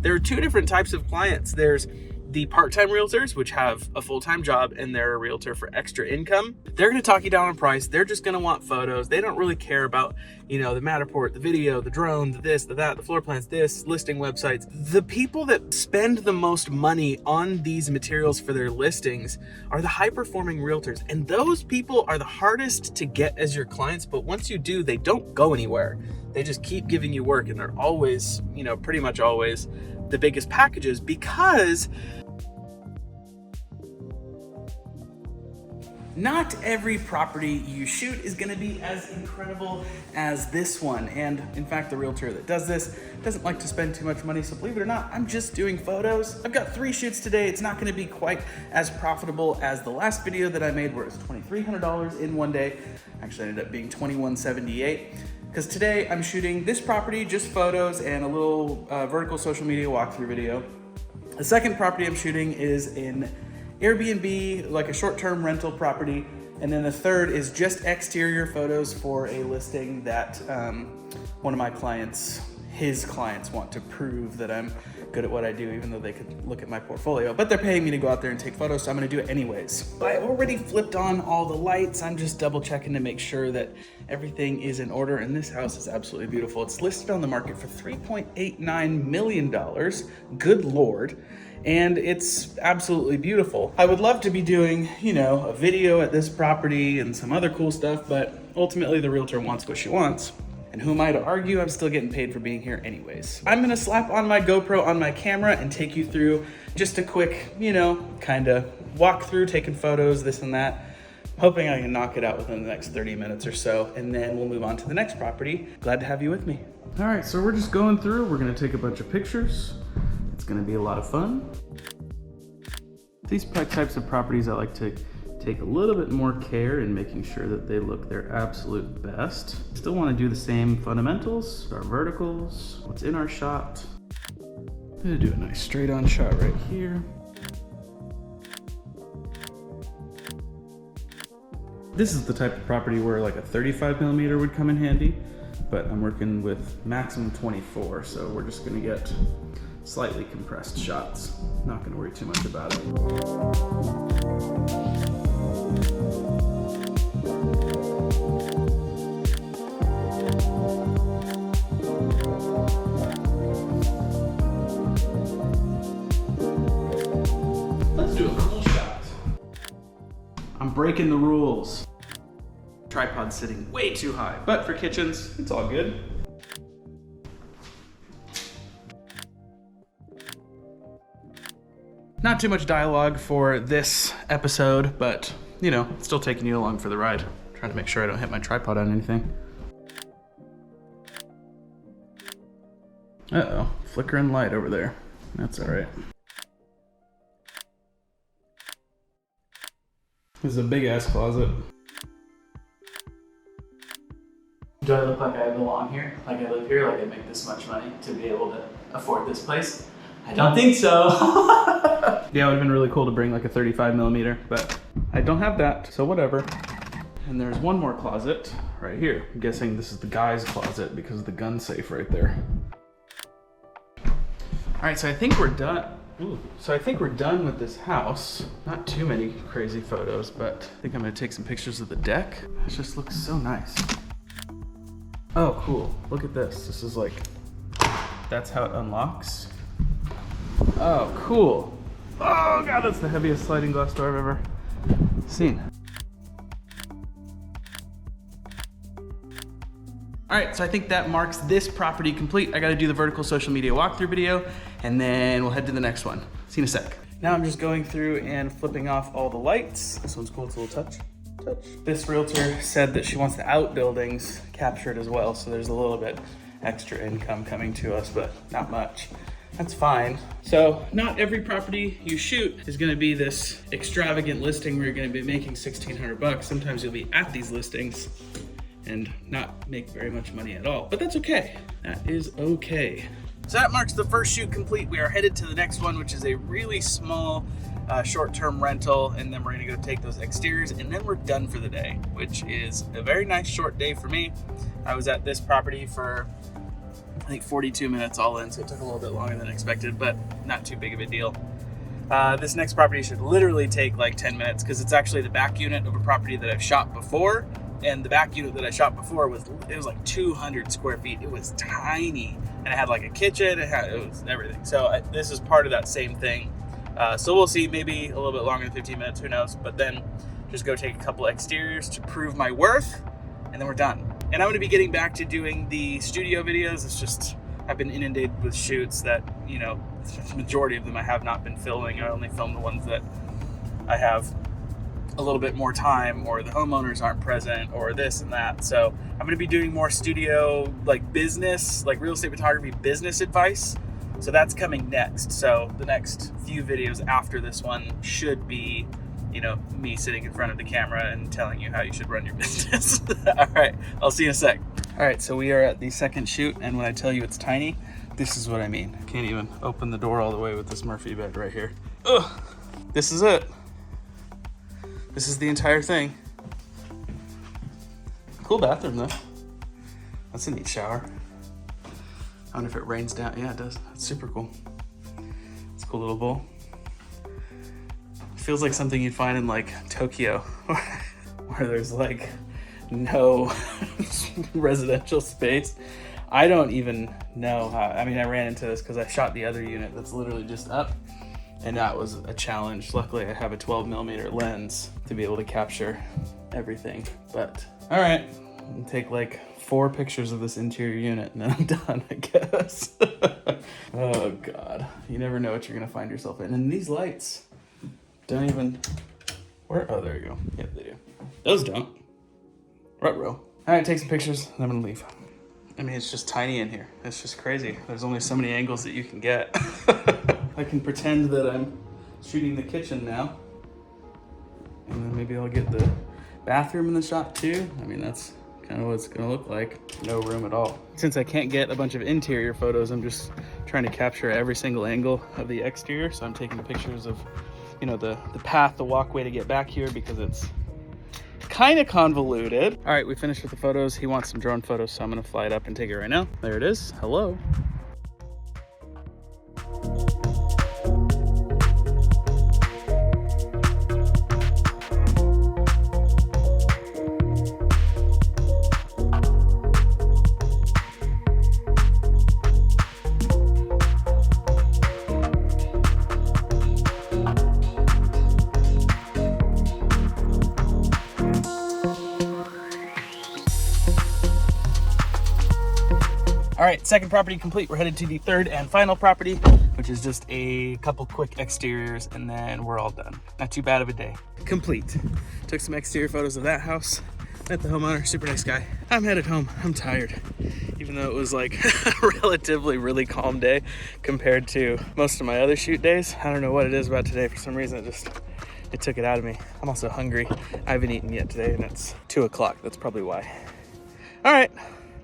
There are two different types of clients. There's the part-time realtors, which have a full-time job and they're a realtor for extra income. They're going to talk you down on price. They're just going to want photos. They don't really care about, the Matterport, the video, the drone, the this, the that, the floor plans, this, listing websites. The people that spend the most money on these materials for their listings are the high-performing realtors. And those people are the hardest to get as your clients, but once you do, they don't go anywhere. They just keep giving you work, and they're always, pretty much always the biggest packages, because not every property you shoot is gonna be as incredible as this one. And in fact, the realtor that does this doesn't like to spend too much money, so believe it or not, I'm just doing photos. I've got 3 shoots today. It's not gonna be quite as profitable as the last video that I made where it was $2,300 in one day. Actually ended up being $2,178. Because today I'm shooting this property, just photos and a little vertical social media walkthrough video. The second property I'm shooting is in Airbnb, like a short-term rental property. And then the third is just exterior photos for a listing that one of my clients, his clients, want to prove that I'm good at what I do, even though they could look at my portfolio. But they're paying me to go out there and take photos, so I'm gonna do it anyways. I already flipped on all the lights. I'm just double checking to make sure that everything is in order, and this house is absolutely beautiful. It's listed on the market for $3.89 million, good Lord. And it's absolutely beautiful. I would love to be doing, a video at this property and some other cool stuff, but ultimately the realtor wants what she wants. And who am I to argue? I'm still getting paid for being here anyways. I'm gonna slap on my GoPro on my camera and take you through just a quick, kind of walk through, taking photos, this and that. Hoping I can knock it out within the next 30 minutes or so, and then we'll move on to the next property. Glad to have you with me. All right, so we're just going through. We're gonna take a bunch of pictures. It's gonna be a lot of fun. These types of properties, I like to take a little bit more care in making sure that they look their absolute best. Still wanna do the same fundamentals, our verticals, what's in our shot. I'm gonna do a nice straight on shot right here. This is the type of property where like a 35mm would come in handy, but I'm working with maximum 24, so we're just gonna get slightly compressed shots. Not gonna worry too much about it. Let's do a cool shot. I'm breaking the rules. Tripod's sitting way too high, but for kitchens, it's all good. Not too much dialogue for this episode, but still taking you along for the ride. Trying to make sure I don't hit my tripod on anything. Uh-oh, flickering light over there. That's all right. This is a big ass closet. Do I look like I belong here? Like I live here? Like I make this much money to be able to afford this place? I don't think so. Yeah, it would have been really cool to bring like a 35mm, but I don't have that, so whatever. And there's one more closet right here. I'm guessing this is the guy's closet because of the gun safe right there. All right, so I think we're done. So I think we're done with this house. Not too many crazy photos, but I think I'm gonna take some pictures of the deck. It just looks so nice. Oh, cool, look at this. This is like, that's how it unlocks. Oh, cool. Oh God, that's the heaviest sliding glass door I've ever seen. All right, so I think that marks this property complete. I gotta do the vertical social media walkthrough video, and then we'll head to the next one. See you in a sec. Now I'm just going through and flipping off all the lights. This one's cool, it's a little touch. This realtor said that she wants the outbuildings captured as well, so there's a little bit extra income coming to us, but not much. That's fine. So not every property you shoot is gonna be this extravagant listing where you're gonna be making 1,600 bucks. Sometimes you'll be at these listings and not make very much money at all, but that's okay. That is okay. So that marks the first shoot complete. We are headed to the next one, which is a really small short-term rental, and then we're gonna go take those exteriors, and then we're done for the day, which is a very nice short day for me. I was at this property for I think 42 minutes all in, so it took a little bit longer than expected, but not too big of a deal. This next property should literally take like 10 minutes because it's actually the back unit of a property that I've shot before. And the back unit that I shot before was like 200 square feet. It was tiny, and it had like a kitchen. It was everything. So this is part of that same thing. So we'll see, maybe a little bit longer than 15 minutes, who knows? But then just go take a couple exteriors to prove my worth, and then we're done. And I'm going to be getting back to doing the studio videos. It's just I've been inundated with shoots that, you know, the majority of them I have not been filming. I only film the ones that I have a little bit more time, or the homeowners aren't present, or this and that. So I'm going to be doing more studio, like business, like real estate photography business advice. So that's coming next. So the next few videos after this one should be, you know, me sitting in front of the camera and telling you how you should run your business. All right, I'll see you in a sec. All right, so we are at the second shoot, and when I tell you it's tiny, this is what I mean. Can't even open the door all the way with this Murphy bed right here. Ugh, this is it. This is the entire thing. Cool bathroom though. That's a neat shower. I wonder if it rains down. Yeah, it does. That's super cool. It's a cool little bowl. Feels like something you'd find in like Tokyo, where there's like no residential space. I don't even know how. I mean, I ran into this because I shot the other unit that's literally just up, and that was a challenge. Luckily, I have a 12mm lens to be able to capture everything. But all right, I'll take like 4 pictures of this interior unit and then I'm done, I guess. Oh God, you never know what you're gonna find yourself in. And these lights don't even, where? Oh, there you go. Yep, they do. Those don't. Ruh-roh. All right, take some pictures and I'm gonna leave. I mean, it's just tiny in here. It's just crazy. There's only so many angles that you can get. I can pretend that I'm shooting the kitchen now. And then maybe I'll get the bathroom in the shot too. I mean, that's kind of what it's gonna look like. No room at all. Since I can't get a bunch of interior photos, I'm just trying to capture every single angle of the exterior. So I'm taking pictures of, you know, the path, the walkway to get back here, because it's kind of convoluted. All right, we finished with the photos. He wants some drone photos, so I'm gonna fly it up and take it right now. There it is. Hello. All right, second property complete. We're headed to the third and final property, which is just a couple quick exteriors, and then we're all done. Not too bad of a day. Complete. Took some exterior photos of that house. Met the homeowner, super nice guy. I'm headed home. I'm tired. Even though it was like a relatively really calm day compared to most of my other shoot days. I don't know what it is about today. For some reason, it took it out of me. I'm also hungry. I haven't eaten yet today, and it's 2 o'clock. That's probably why. All right,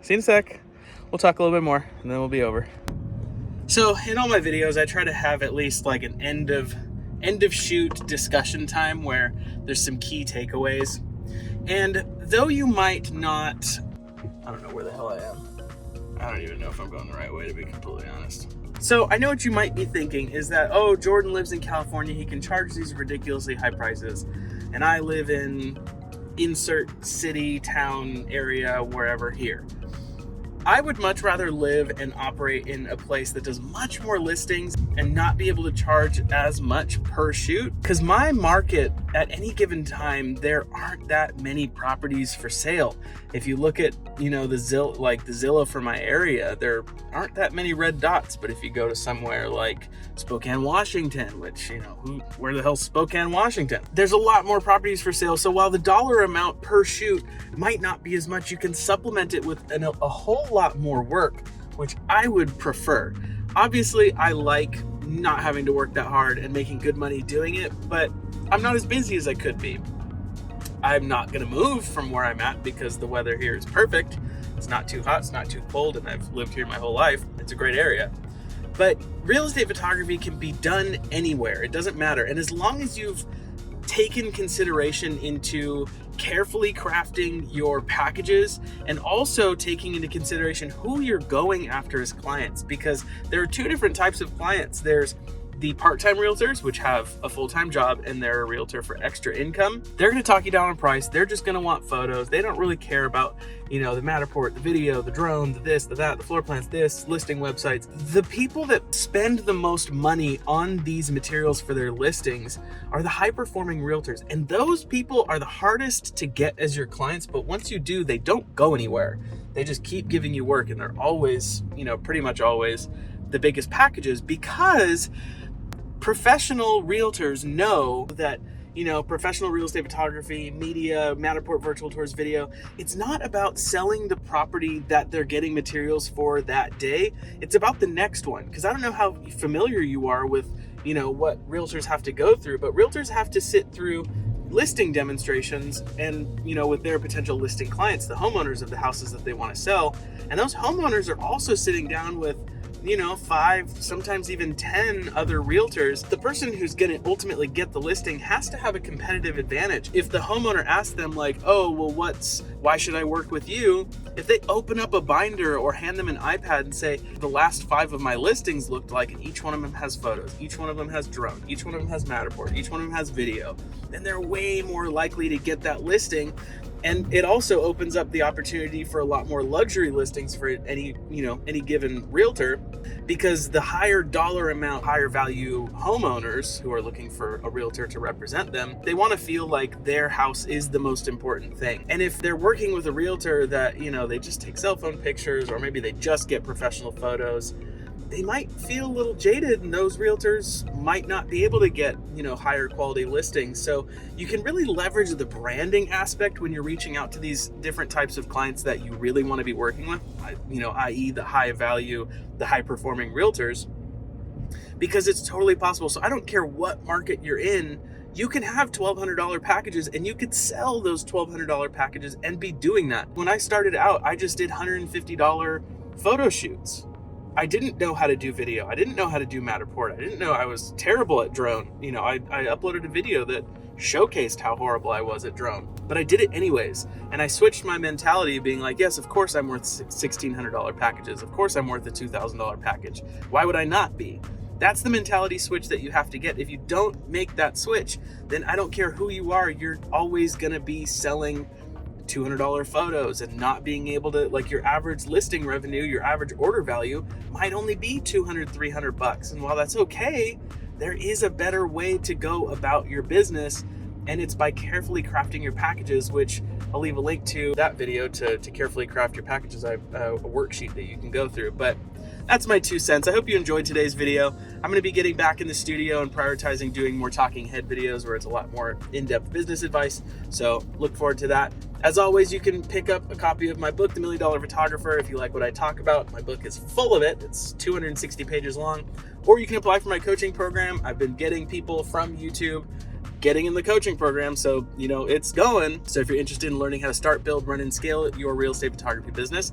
see you in a sec. We'll talk a little bit more and then we'll be over. So in all my videos, I try to have at least like an end of shoot discussion time where there's some key takeaways. And though you might not, I don't know where the hell I am. I don't even know if I'm going the right way, to be completely honest. So I know what you might be thinking is that, oh, Jordan lives in California. He can charge these ridiculously high prices. And I live in insert city, town, area, wherever here. I would much rather live and operate in a place that does much more listings and not be able to charge as much per shoot. Because my market at any given time, there aren't that many properties for sale. If you look at, you know, the Zillow for my area, there aren't that many red dots. But if you go to somewhere like Spokane, Washington, which, you know, where the hell's Spokane, Washington? There's a lot more properties for sale. So while the dollar amount per shoot might not be as much, you can supplement it with a whole lot more work, which I would prefer. Obviously, I like not having to work that hard and making good money doing it, but I'm not as busy as I could be. I'm not gonna move from where I'm at because the weather here is perfect. It's not too hot, it's not too cold, and I've lived here my whole life. It's a great area. But real estate photography can be done anywhere. It doesn't matter. And as long as you've taken consideration into carefully crafting your packages and also taking into consideration who you're going after as clients, because there are two different types of clients. There's the part-time realtors, which have a full-time job and they're a realtor for extra income. They're going to talk you down on price. They're just going to want photos. They don't really care about, the Matterport, the video, the drone, the this, the that, the floor plans, this, listing websites. The people that spend the most money on these materials for their listings are the high-performing realtors. And those people are the hardest to get as your clients, but once you do, they don't go anywhere. They just keep giving you work, and they're always, pretty much always the biggest packages, because professional realtors know that, professional real estate photography, media, Matterport virtual tours, video, it's not about selling the property that they're getting materials for that day. It's about the next one. Because I don't know how familiar you are with, what realtors have to go through, but realtors have to sit through listing demonstrations and, with their potential listing clients, the homeowners of the houses that they want to sell. And those homeowners are also sitting down with 5, sometimes even 10 other realtors. The person who's going to ultimately get the listing has to have a competitive advantage. If the homeowner asks them like, oh, well, why should I work with you? If they open up a binder or hand them an iPad and say, the last 5 of my listings looked like, and each one of them has photos, each one of them has drone, each one of them has Matterport, each one of them has video, then they're way more likely to get that listing. And it also opens up the opportunity for a lot more luxury listings for any given realtor, because the higher dollar amount, higher value homeowners who are looking for a realtor to represent them, they want to feel like their house is the most important thing. And if they're working with a realtor that, they just take cell phone pictures, or maybe they just get professional photos, they might feel a little jaded, and those realtors might not be able to get, higher quality listings. So you can really leverage the branding aspect when you're reaching out to these different types of clients that you really want to be working with, i.e. the high value, the high performing realtors, because it's totally possible. So I don't care what market you're in, you can have $1,200 packages, and you could sell those $1,200 packages and be doing that. When I started out, I just did $150 photo shoots. I didn't know how to do video. I didn't know how to do Matterport. I didn't know, I was terrible at drone. I uploaded a video that showcased how horrible I was at drone, but I did it anyways. And I switched my mentality, being like, yes, of course I'm worth $1,600 packages. Of course I'm worth a $2,000 package. Why would I not be? That's the mentality switch that you have to get. If you don't make that switch, then I don't care who you are, you're always gonna be selling $200 photos and not being able to, like, your average listing revenue, your average order value might only be $200, $300. And while that's okay, there is a better way to go about your business, and it's by carefully crafting your packages, which I'll leave a link to that video to carefully craft your packages. I have a worksheet that you can go through, but that's my 2 cents. I hope you enjoyed today's video. I'm going to be getting back in the studio and prioritizing doing more talking head videos where it's a lot more in-depth business advice. So look forward to that. As always, you can pick up a copy of my book, The $1 Million Photographer, if you like what I talk about. My book is full of it. It's 260 pages long. Or you can apply for my coaching program. I've been getting people from YouTube getting in the coaching program, so it's going. So if you're interested in learning how to start, build, run, and scale your real estate photography business,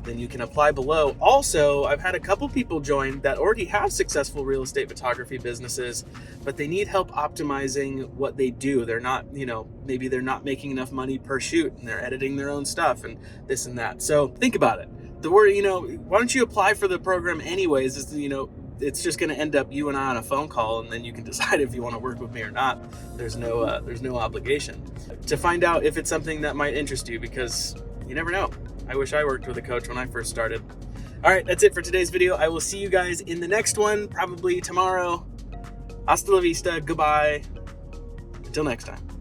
then you can apply below. Also, I've had a couple people join that already have successful real estate photography businesses, but they need help optimizing what they do. They're not, maybe they're not making enough money per shoot, and they're editing their own stuff and this and that. So think about it. The word, why don't you apply for the program anyways? It's just going to end up you and I on a phone call, and then you can decide if you want to work with me or not. There's no obligation to find out if it's something that might interest you, because you never know. I wish I worked with a coach when I first started. All right, that's it for today's video. I will see you guys in the next one, probably tomorrow. Hasta la vista. Goodbye. Until next time.